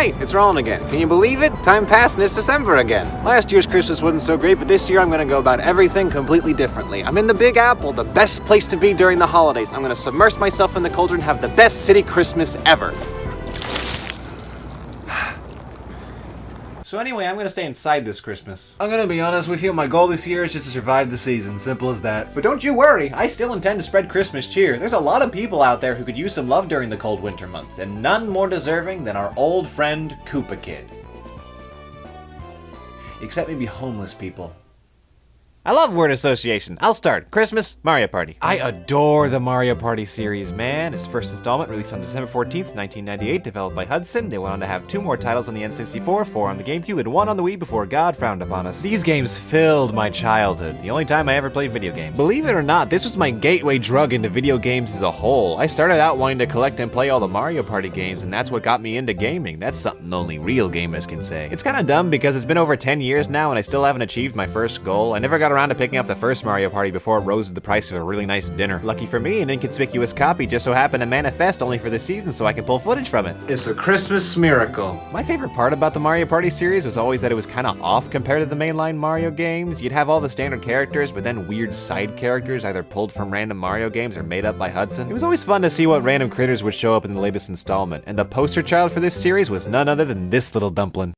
Hey, it's Roland again. Can you believe it? Time passed and it's December again. Last year's Christmas wasn't so great, but this year I'm gonna go about everything completely differently. I'm in the Big Apple, the best place to be during the holidays. I'm gonna submerge myself in the cauldron and have the best city Christmas ever. So anyway, I'm gonna stay inside this Christmas. I'm gonna be honest with you, my goal this year is just to survive the season, simple as that. But don't you worry, I still intend to spread Christmas cheer. There's a lot of people out there who could use some love during the cold winter months, and none more deserving than our old friend, Koopa Kid. Except maybe homeless people. I love word association. I'll start. Christmas, Mario Party. I adore the Mario Party series, man. Its first installment released on December 14th, 1998, developed by Hudson. They went on to have 2 more titles on the N64, 4 on the GameCube, and 1 on the Wii before God frowned upon us. These games filled my childhood, the only time I ever played video games. Believe it or not, this was my gateway drug into video games as a whole. I started out wanting to collect and play all the Mario Party games, and that's what got me into gaming. That's something only real gamers can say. It's kinda dumb because it's been over 10 years now and I still haven't achieved my first goal. I never got around to picking up the first Mario Party before it rose to the price of a really nice dinner. Lucky for me, an inconspicuous copy just so happened to manifest only for this season so I can pull footage from it. It's a Christmas miracle. My favorite part about the Mario Party series was always that it was kinda off compared to the mainline Mario games. You'd have all the standard characters, but then weird side characters either pulled from random Mario games or made up by Hudson. It was always fun to see what random critters would show up in the latest installment, and the poster child for this series was none other than this little dumpling.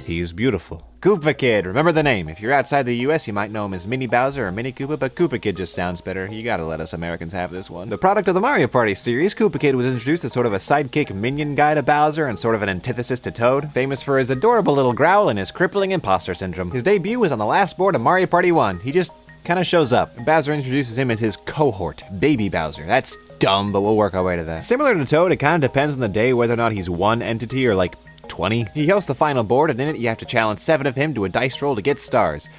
He is beautiful. Koopa Kid, remember the name. If you're outside the US, you might know him as Mini Bowser or Mini Koopa, but Koopa Kid just sounds better. You gotta let us Americans have this one. The product of the Mario Party series, Koopa Kid was introduced as sort of a sidekick minion guy to Bowser and sort of an antithesis to Toad, famous for his adorable little growl and his crippling imposter syndrome. His debut was on the last board of Mario Party 1. He just kinda shows up. Bowser introduces him as his cohort, Baby Bowser. That's dumb, but we'll work our way to that. Similar to Toad, it kinda depends on the day whether or not he's one entity or like 20. He hosts the final board, and in it you have to challenge 7 of him to a dice roll to get stars.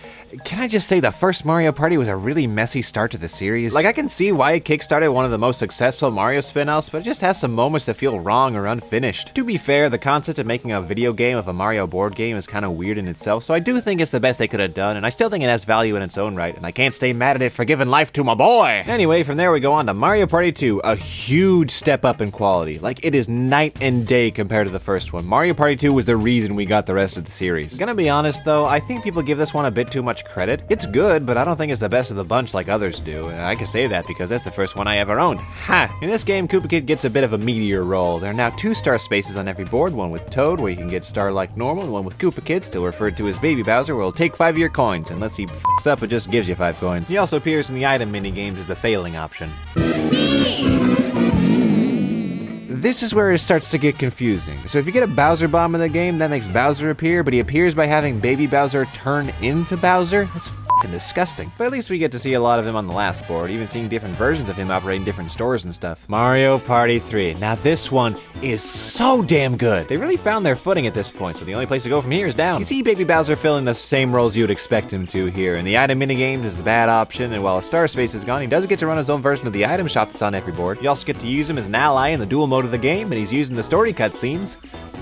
Can I just say the first Mario Party was a really messy start to the series? Like, I can see why it kickstarted one of the most successful Mario spin-offs, but it just has some moments that feel wrong or unfinished. To be fair, the concept of making a video game of a Mario board game is kind of weird in itself, so I do think it's the best they could have done, and I still think it has value in its own right, and I can't stay mad at it for giving life to my boy! Anyway, from there we go on to Mario Party 2, a huge step up in quality. Like, it is night and day compared to the first one. Mario Party 2 was the reason we got the rest of the series. Gonna be honest though, I think people give this one a bit too much credit. It's good, but I don't think it's the best of the bunch like others do, and I can say that because that's the first one I ever owned. Ha! In this game, Koopa Kid gets a bit of a meteor roll. There are now 2 star spaces on every board, one with Toad, where you can get star like normal, and one with Koopa Kid, still referred to as Baby Bowser, where he'll take 5 of your coins, unless he f***s up and just gives you 5 coins. He also appears in the item mini-games as the failing option. This is where it starts to get confusing. So if you get a Bowser bomb in the game, that makes Bowser appear, but he appears by having Baby Bowser turn into Bowser? That's f***ing disgusting. But at least we get to see a lot of him on the last board, even seeing different versions of him operating different stores and stuff. Mario Party 3. Now this one is so damn good. They really found their footing at this point, so the only place to go from here is down. You see Baby Bowser filling the same roles you would expect him to here, and the item minigames is the bad option, and while a star space is gone, he does get to run his own version of the item shop that's on every board. You also get to use him as an ally in the duel mode of the game, and he's using the story cutscenes.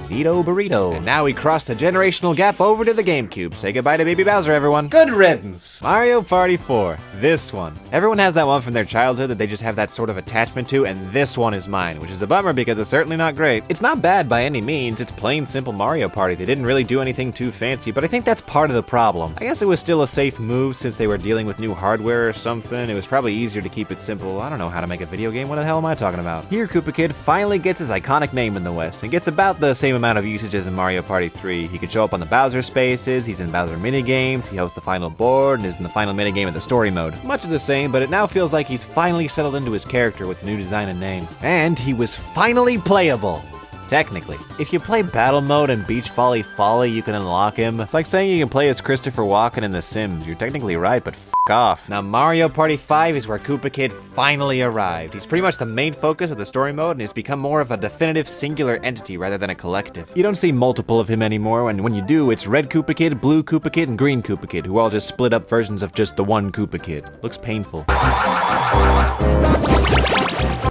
Neato burrito. And now we cross the generational gap over to the GameCube. Say goodbye to Baby Bowser, everyone. Good riddance. Mario Party 4. This one. Everyone has that one from their childhood that they just have that sort of attachment to, and this one is mine, which is a bummer because it's certainly not great. It's not bad by any means. It's plain simple Mario Party. They didn't really do anything too fancy, but I think that's part of the problem. I guess it was still a safe move since they were dealing with new hardware or something. It was probably easier to keep it simple. I don't know how to make a video game. What the hell am I talking about? Here, Koopa Kid finally gets his iconic name in the West and gets about the same amount of usage as in Mario Party 3. He can show up on the Bowser spaces, he's in Bowser minigames, he hosts the final board, and is in the final minigame of the story mode. Much of the same, but it now feels like he's finally settled into his character with the new design and name. And he was finally playable! Technically. If you play Battle Mode and Beach Volley Folly, you can unlock him. It's like saying you can play as Christopher Walken in The Sims. You're technically right, but f*** off. Now Mario Party 5 is where Koopa Kid finally arrived. He's pretty much the main focus of the story mode and has become more of a definitive singular entity rather than a collective. You don't see multiple of him anymore, and when you do, it's Red Koopa Kid, Blue Koopa Kid, and Green Koopa Kid, who all just split up versions of just the one Koopa Kid. Looks painful.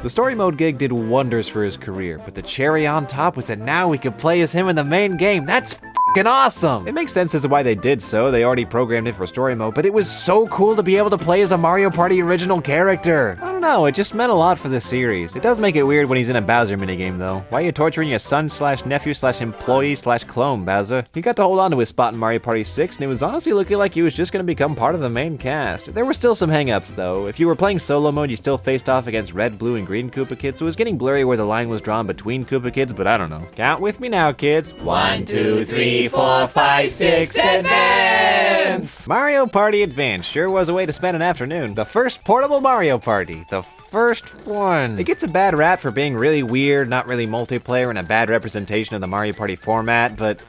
The story mode gig did wonders for his career, but the cherry on top was that now we could play as him in the main game. That's f***ing awesome! It makes sense as to why they did so. They already programmed it for story mode, but it was so cool to be able to play as a Mario Party original character. I don't know, it just meant a lot for the series. It does make it weird when he's in a Bowser minigame though. Why are you torturing your son/nephew/employee/clone, Bowser? He got to hold on to his spot in Mario Party 6, and it was honestly looking like he was just gonna become part of the main cast. There were still some hang-ups though. If you were playing solo mode, you still faced off against red, blue, and green Koopa Kids, so it was getting blurry where the line was drawn between Koopa Kids, but I don't know. Count with me now, kids. 1, 2, 3, 4, 5, 6, advance! Mario Party Advance sure was a way to spend an afternoon. The first portable Mario Party. The first one. It gets a bad rap for being really weird, not really multiplayer, and a bad representation of the Mario Party format, but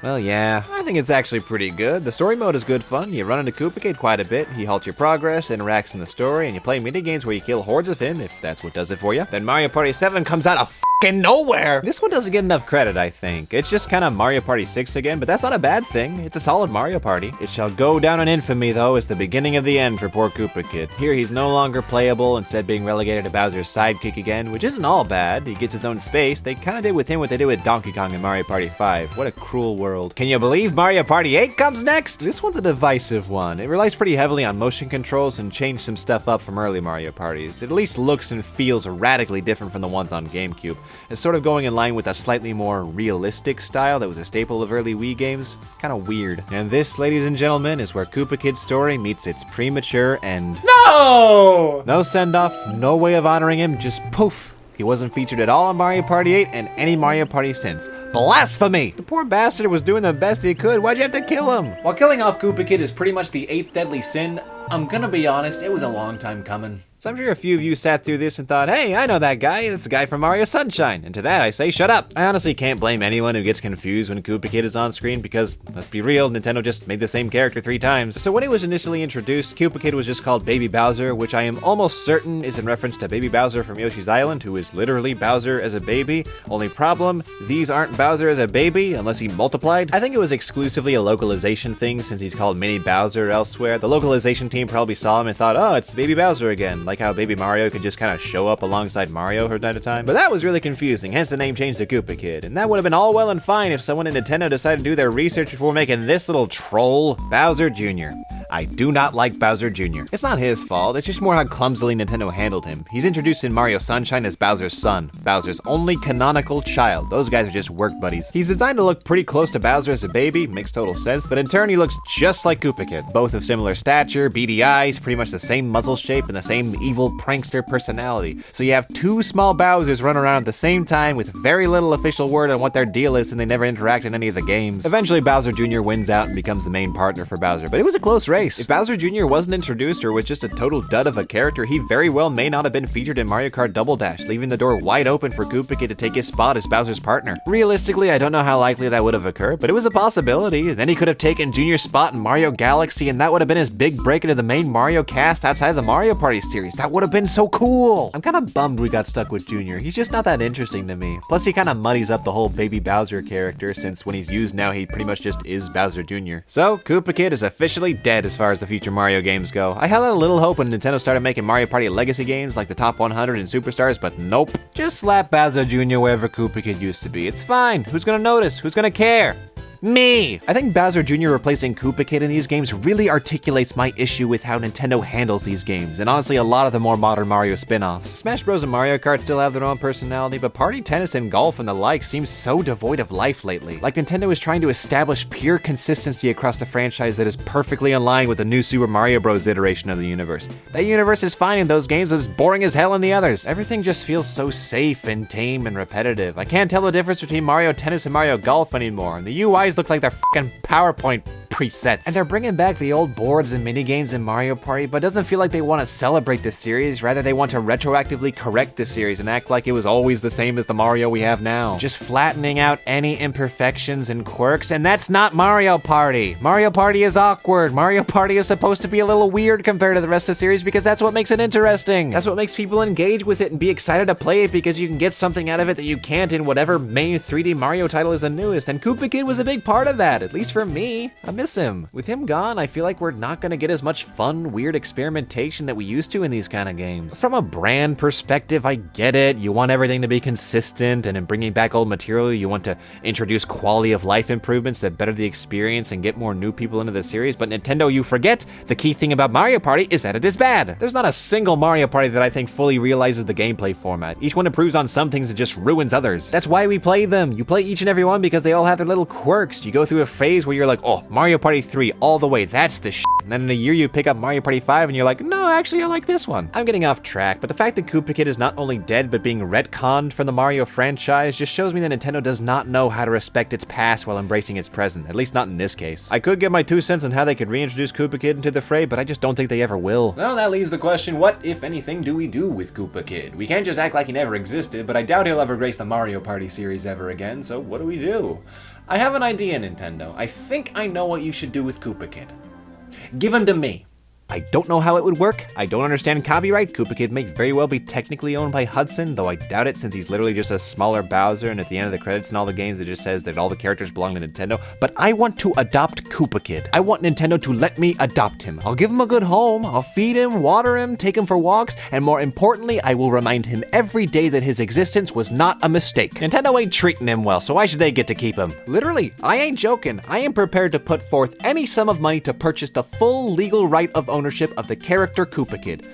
well, yeah, I think it's actually pretty good. The story mode is good fun. You run into Koopa Kid quite a bit. He halts your progress, interacts in the story, and you play minigames where you kill hordes of him, if that's what does it for you. Then Mario Party 7 comes out of fucking nowhere. This one doesn't get enough credit, I think. It's just kind of Mario Party 6 again, but that's not a bad thing. It's a solid Mario Party. It shall go down in infamy, though, as the beginning of the end for poor Koopa Kid. Here, he's no longer playable, instead being relegated to Bowser's sidekick again, which isn't all bad. He gets his own space. They kind of did with him what they did with Donkey Kong in Mario Party 5. What a cruel world. Can you believe Mario Party 8 comes next? This one's a divisive one. It relies pretty heavily on motion controls and changed some stuff up from early Mario Parties. It at least looks and feels radically different from the ones on GameCube. It's sort of going in line with a slightly more realistic style that was a staple of early Wii games. Kind of weird. And this, ladies and gentlemen, is where Koopa Kid's story meets its premature end. No! No send-off, no way of honoring him, just poof. He wasn't featured at all in Mario Party 8 and any Mario Party since. Blasphemy! The poor bastard was doing the best he could. Why'd you have to kill him? While killing off Koopa Kid is pretty much the 8th deadly sin, I'm gonna be honest, it was a long time coming. So I'm sure a few of you sat through this and thought, hey, I know that guy, it's the guy from Mario Sunshine. And to that I say, shut up. I honestly can't blame anyone who gets confused when Koopa Kid is on screen because, let's be real, Nintendo just made the same character 3 times. So when he was initially introduced, Koopa Kid was just called Baby Bowser, which I am almost certain is in reference to Baby Bowser from Yoshi's Island, who is literally Bowser as a baby. Only problem, these aren't Bowser as a baby, unless he multiplied. I think it was exclusively a localization thing since he's called Mini Bowser elsewhere. The localization team probably saw him and thought, oh, it's Baby Bowser again, like how Baby Mario could just kind of show up alongside Mario from time to time. But that was really confusing, hence the name changed to Koopa Kid. And that would have been all well and fine if someone at Nintendo decided to do their research before making this little troll, Bowser Jr. I do not like Bowser Jr. It's not his fault, it's just more how clumsily Nintendo handled him. He's introduced in Mario Sunshine as Bowser's son, Bowser's only canonical child. Those guys are just work buddies. He's designed to look pretty close to Bowser as a baby, makes total sense, but in turn he looks just like Koopa Kid. Both of similar stature, beady eyes, pretty much the same muzzle shape, and the same evil prankster personality. So you have 2 small Bowsers run around at the same time with very little official word on what their deal is, and they never interact in any of the games. Eventually Bowser Jr. wins out and becomes the main partner for Bowser, but it was a close race. If Bowser Jr. wasn't introduced or was just a total dud of a character, he very well may not have been featured in Mario Kart Double Dash, leaving the door wide open for Koopa Kid to take his spot as Bowser's partner. Realistically, I don't know how likely that would have occurred, but it was a possibility. Then he could have taken Junior's spot in Mario Galaxy, and that would have been his big break into the main Mario cast outside of the Mario Party series. That would have been so cool! I'm kind of bummed we got stuck with Junior. He's just not that interesting to me. Plus, he kind of muddies up the whole Baby Bowser character, since when he's used now, he pretty much just is Bowser Jr. So, Koopa Kid is officially dead as far as the future Mario games go. I held out a little hope when Nintendo started making Mario Party Legacy games like the Top 100 and Superstars, but nope. Just slap Bowser Jr. wherever Koopa Kid used to be. It's fine. Who's gonna notice? Who's gonna care? Me! I think Bowser Jr. replacing Koopa Kid in these games really articulates my issue with how Nintendo handles these games, and honestly a lot of the more modern Mario spin-offs. Smash Bros. And Mario Kart still have their own personality, but Party Tennis and Golf and the like seem so devoid of life lately. Like Nintendo is trying to establish pure consistency across the franchise that is perfectly in line with the new Super Mario Bros. Iteration of the universe. That universe is fine in those games, but it's boring as hell in the others. Everything just feels so safe and tame and repetitive. I can't tell the difference between Mario Tennis and Mario Golf anymore, and the UIs look like they're fucking PowerPoint presets. And they're bringing back the old boards and minigames in Mario Party, but it doesn't feel like they want to celebrate the series. Rather, they want to retroactively correct the series and act like it was always the same as the Mario we have now. Just flattening out any imperfections and quirks, and that's not Mario Party. Mario Party is awkward. Mario Party is supposed to be a little weird compared to the rest of the series because that's what makes it interesting. That's what makes people engage with it and be excited to play it because you can get something out of it that you can't in whatever main 3D Mario title is the newest, and Koopa Kid was a big part of that, at least for me. I miss him. With him gone, I feel like we're not gonna get as much fun, weird experimentation that we used to in these kind of games. From a brand perspective, I get it. You want everything to be consistent, and in bringing back old material, you want to introduce quality of life improvements that better the experience and get more new people into the series. But Nintendo, you forget the key thing about Mario Party is that it is bad. There's not a single Mario Party that I think fully realizes the gameplay format. Each one improves on some things and just ruins others. That's why we play them. You play each and every one because they all have their little quirks. You go through a phase where you're like, oh, Mario Party 3 all the way, that's the shit. And then in a year you pick up Mario Party 5 and you're like, no, actually I like this one. I'm getting off track, but the fact that Koopa Kid is not only dead but being retconned from the Mario franchise just shows me that Nintendo does not know how to respect its past while embracing its present, at least not in this case. I could give my 2 cents on how they could reintroduce Koopa Kid into the fray, but I just don't think they ever will. Well, that leaves the question, what, if anything, do we do with Koopa Kid? We can't just act like he never existed, but I doubt he'll ever grace the Mario Party series ever again, so what do we do? I have an idea, Nintendo. I think I know what you should do with Koopa Kid. Give him to me. I don't know how it would work. I don't understand copyright. Koopa Kid may very well be technically owned by Hudson, though I doubt it since he's literally just a smaller Bowser, and at the end of the credits in all the games it just says that all the characters belong to Nintendo. But I want to adopt Koopa Kid. I want Nintendo to let me adopt him. I'll give him a good home, I'll feed him, water him, take him for walks, and more importantly, I will remind him every day that his existence was not a mistake. Nintendo ain't treating him well, so why should they get to keep him? Literally, I ain't joking. I am prepared to put forth any sum of money to purchase the full legal right of ownership of the character Koopa Kid.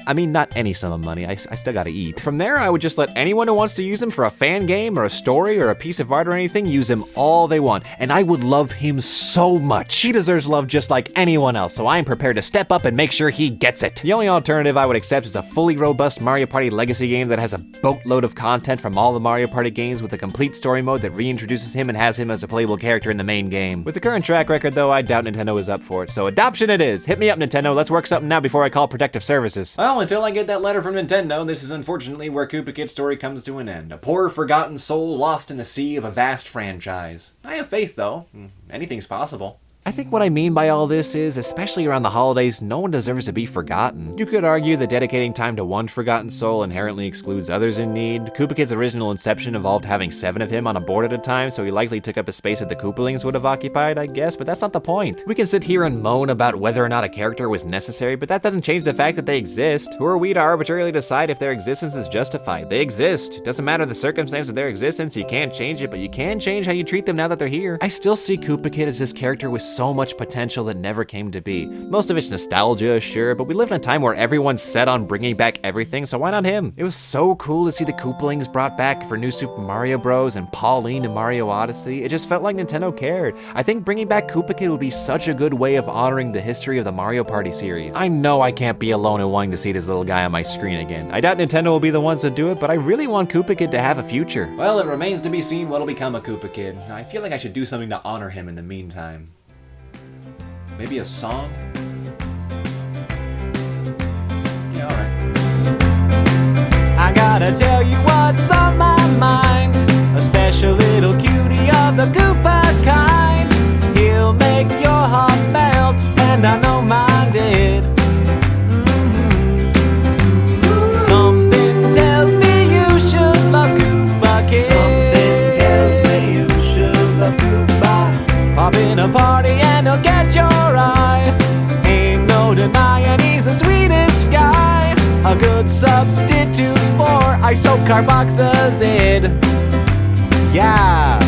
I mean, not any sum of money, I still gotta eat. From there, I would just let anyone who wants to use him for a fan game or a story or a piece of art or anything use him all they want, and I would love him so much. He deserves love just like anyone else, so I am prepared to step up and make sure he gets it. The only alternative I would accept is a fully robust Mario Party Legacy game that has a boatload of content from all the Mario Party games with a complete story mode that reintroduces him and has him as a playable character in the main game. With the current track record though, I doubt Nintendo is up for it, so adoption it is. Hit me up, Nintendo, let's work something out before I call Protective Services. Well, until I get that letter from Nintendo, this is unfortunately where Koopa Kid's story comes to an end. A poor, forgotten soul lost in the sea of a vast franchise. I have faith, though. Anything's possible. I think what I mean by all this is, especially around the holidays, no one deserves to be forgotten. You could argue that dedicating time to one forgotten soul inherently excludes others in need. Koopa Kid's original inception involved having 7 of him on a board at a time, so he likely took up a space that the Koopalings would have occupied, I guess, but that's not the point. We can sit here and moan about whether or not a character was necessary, but that doesn't change the fact that they exist. Who are we to arbitrarily decide if their existence is justified? They exist. It doesn't matter the circumstance of their existence, you can't change it, but you can change how you treat them now that they're here. I still see Koopa Kid as this character with so much potential that never came to be. Most of it's nostalgia, sure, but we live in a time where everyone's set on bringing back everything, so why not him? It was so cool to see the Koopalings brought back for New Super Mario Bros. And Pauline in Mario Odyssey. It just felt like Nintendo cared. I think bringing back Koopa Kid would be such a good way of honoring the history of the Mario Party series. I know I can't be alone in wanting to see this little guy on my screen again. I doubt Nintendo will be the ones to do it, but I really want Koopa Kid to have a future. Well, it remains to be seen what'll become of Koopa Kid. I feel like I should do something to honor him in the meantime. Maybe a song? Yeah, alright. I gotta tell you what's on my mind. A special little cutie of the Koopa kind. He'll make your heart melt, and I know mine did. Something tells me you should love Koopa Kid. Something tells me you should love Koopa. Pop in a party and he'll catch your eye. Ain't no denying he's the sweetest guy. A good substitute for isocarboxazid. Yeah.